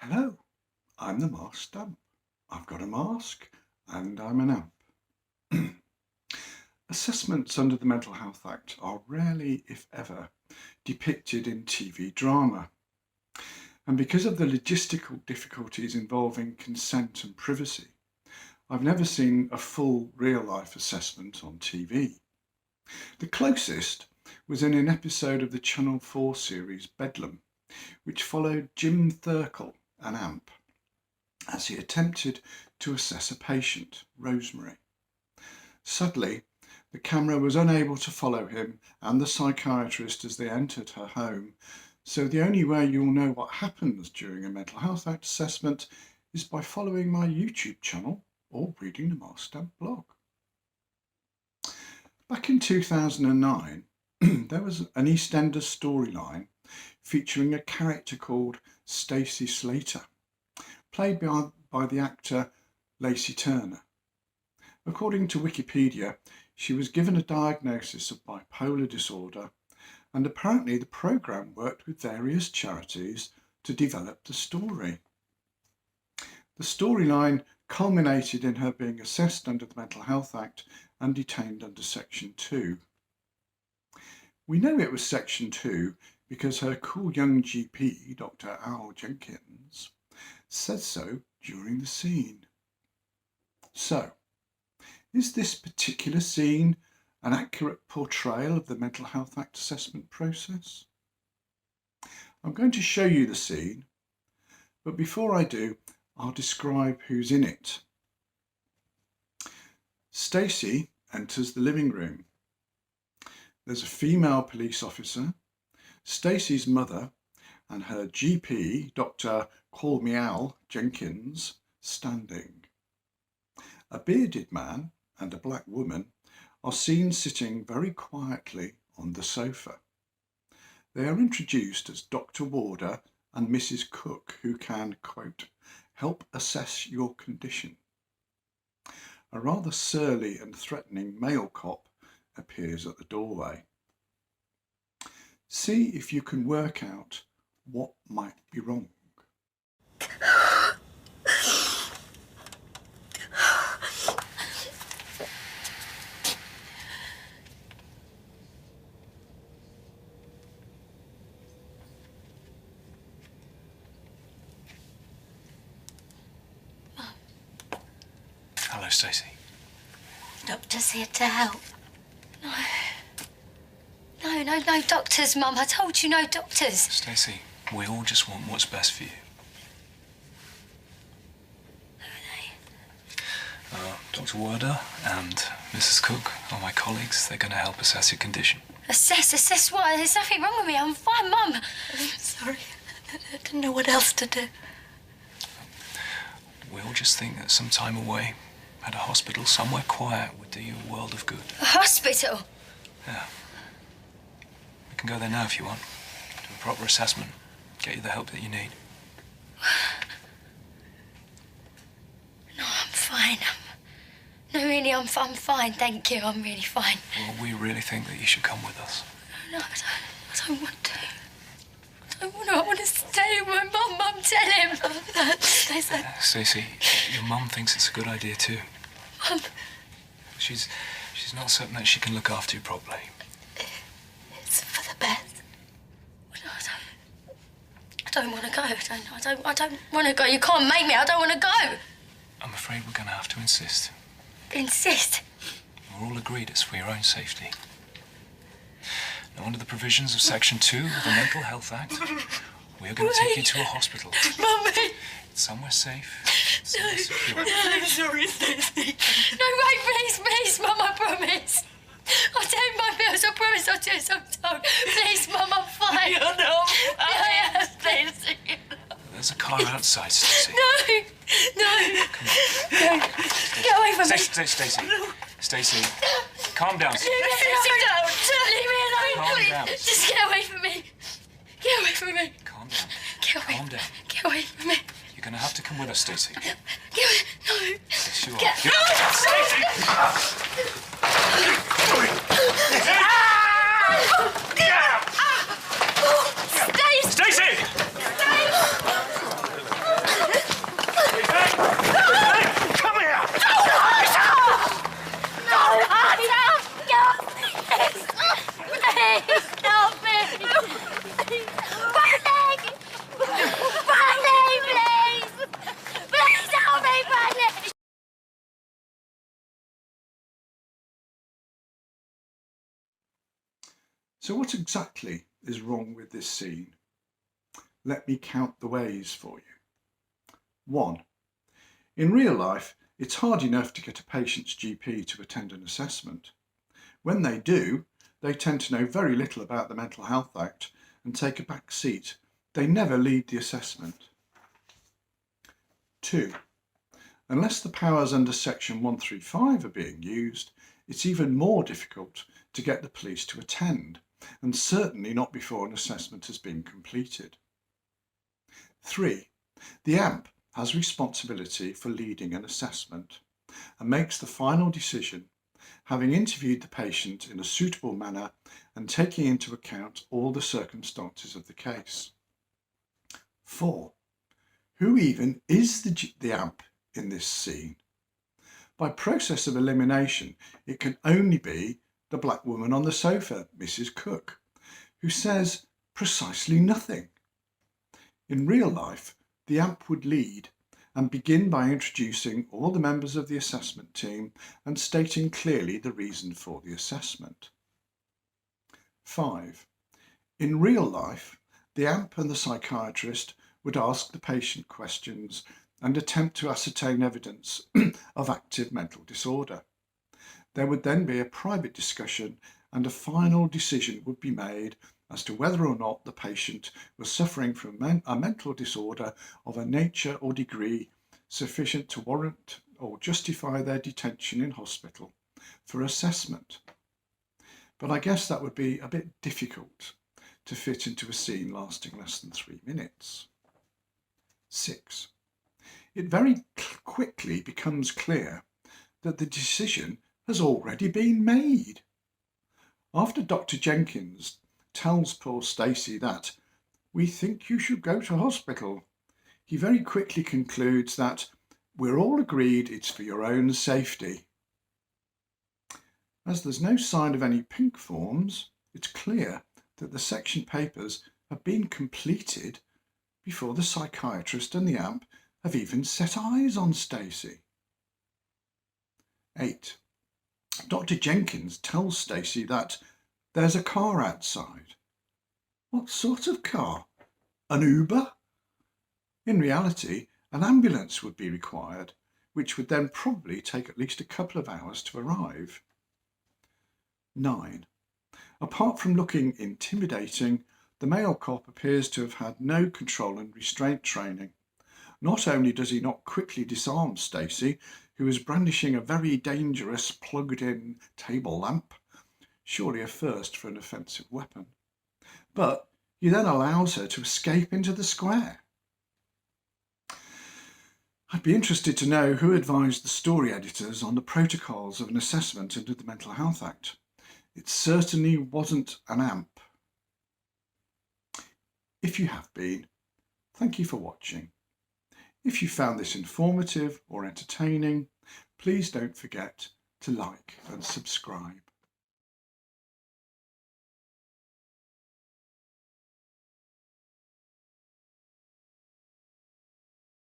Hello, I'm the masked stump. I've got a mask and I'm an amp. Assessments under the Mental Health Act are rarely, if ever, depicted in TV drama. And because of the logistical difficulties involving consent and privacy, I've never seen a full real-life assessment on TV. The closest was in an episode of the Channel 4 series Bedlam, which followed Jim Thurkle, an amp, as he attempted to assess a patient, Rosemary. Sadly, the camera was unable to follow him and the psychiatrist as they entered her home, so the only way you'll know what happens during a Mental Health Act assessment is by following my YouTube channel or reading the Masked Stump blog. Back in 2009, there was an EastEnders storyline featuring a character called Stacey Slater, played by the actor Lacey Turner. According to Wikipedia, she was given a diagnosis of bipolar disorder, and apparently the programme worked with various charities to develop the story. The storyline culminated in her being assessed under the Mental Health Act and detained under Section 2. We know it was Section 2 because her cool young GP, Dr. Al Jenkins, said so during the scene. So, is this particular scene an accurate portrayal of the Mental Health Act assessment process? I'm going to show you the scene, but before I do, I'll describe who's in it. Stacey enters the living room. There's a female police officer, Stacey's mother, and her GP, Dr. Call Me Al Jenkins, standing. A bearded man and a black woman are seen sitting very quietly on the sofa. They are introduced as Dr. Warder and Mrs. Cook, who can, quote, help assess your condition. A rather surly and threatening male cop appears at the doorway. See if you can work out what might be wrong. Hello, Stacey. Doctor's here to help. No doctors, Mum. I told you, no doctors. Stacey, we all just want what's best for you. Who are they? Dr. Warder and Mrs. Cook are my colleagues. They're going to help assess your condition. Assess what? There's nothing wrong with me. I'm fine, Mum. I'm sorry. I didn't know what else to do. We all just think that some time away at a hospital, somewhere quiet, would do you a world of good. A hospital? Yeah. We can go there now if you want. Do a proper assessment. Get you the help that you need. No, I'm fine. I'm fine, thank you. I'm really fine. Well, we really think that you should come with us. No, I don't want to. I want to stay with my mum. Mum, tell him. Stacey, your mum thinks it's a good idea too. Mum. She's not certain that she can look after you properly. It's for the best. I don't want to go. I don't want to go. You can't make me. I don't want to go. I'm afraid we're going to have to insist. Insist? We're all agreed it's for your own safety. Now, under the provisions of Section 2 of the Mental Health Act, we're going to take you to a hospital. Mummy! It's somewhere safe, somewhere secure. I'm sorry, Stacey. No, wait, please, Mum, I promise. I'll take my bills, I promise I'll do as I'm told. Please, Mum, I'm fine. You know, I am, Stacey. There's a car outside, Stacey. No. Come on. Get away from me. Stacey. Stacey, calm down. Leave me alone. Leave me alone, Calm please. down. Just get away from me. Get away from me. Calm down. Get away. Calm down. Get away from me. You're going to have to come with us, Stacey. Get away. No. Yes, you are. Get Stacey! Stacey! So what exactly is wrong with this scene? Let me count the ways for you. 1. In real life, it's hard enough to get a patient's GP to attend an assessment. When they do, they tend to know very little about the Mental Health Act and take a back seat. They never lead the assessment. 2. Unless the powers under Section 135 are being used, it's even more difficult to get the police to attend, and certainly not before an assessment has been completed. 3. The AMP has responsibility for leading an assessment and makes the final decision, having interviewed the patient in a suitable manner and taking into account all the circumstances of the case. 4. Who even is the AMP in this scene? By process of elimination, it can only be the black woman on the sofa, Mrs. Cook, who says precisely nothing. In real life, the AMP would lead and begin by introducing all the members of the assessment team and stating clearly the reason for the assessment. 5. In real life, the AMP and the psychiatrist would ask the patient questions and attempt to ascertain evidence of active mental disorder. There would then be a private discussion and a final decision would be made as to whether or not the patient was suffering from a mental disorder of a nature or degree sufficient to warrant or justify their detention in hospital for assessment. But I guess that would be a bit difficult to fit into a scene lasting less than 3 minutes. 6. It very quickly becomes clear that the decision has already been made. After Dr. Jenkins tells poor Stacey that we think you should go to hospital, he very quickly concludes that we're all agreed it's for your own safety. As there's no sign of any pink forms, it's clear that the section papers have been completed before the psychiatrist and the AMP have even set eyes on Stacey. 8. Dr. Jenkins tells Stacey that there's a car outside. What sort of car? An Uber? In reality, an ambulance would be required, which would then probably take at least a couple of hours to arrive. 9. Apart from looking intimidating, the male cop appears to have had no control and restraint training. Not only does he not quickly disarm Stacey, who is brandishing a very dangerous plugged-in table lamp, surely a first for an offensive weapon, but he then allows her to escape into the square. I'd be interested to know who advised the story editors on the protocols of an assessment under the Mental Health Act. It certainly wasn't an AMP. If you have been, thank you for watching. If you found this informative or entertaining, please don't forget to like and subscribe.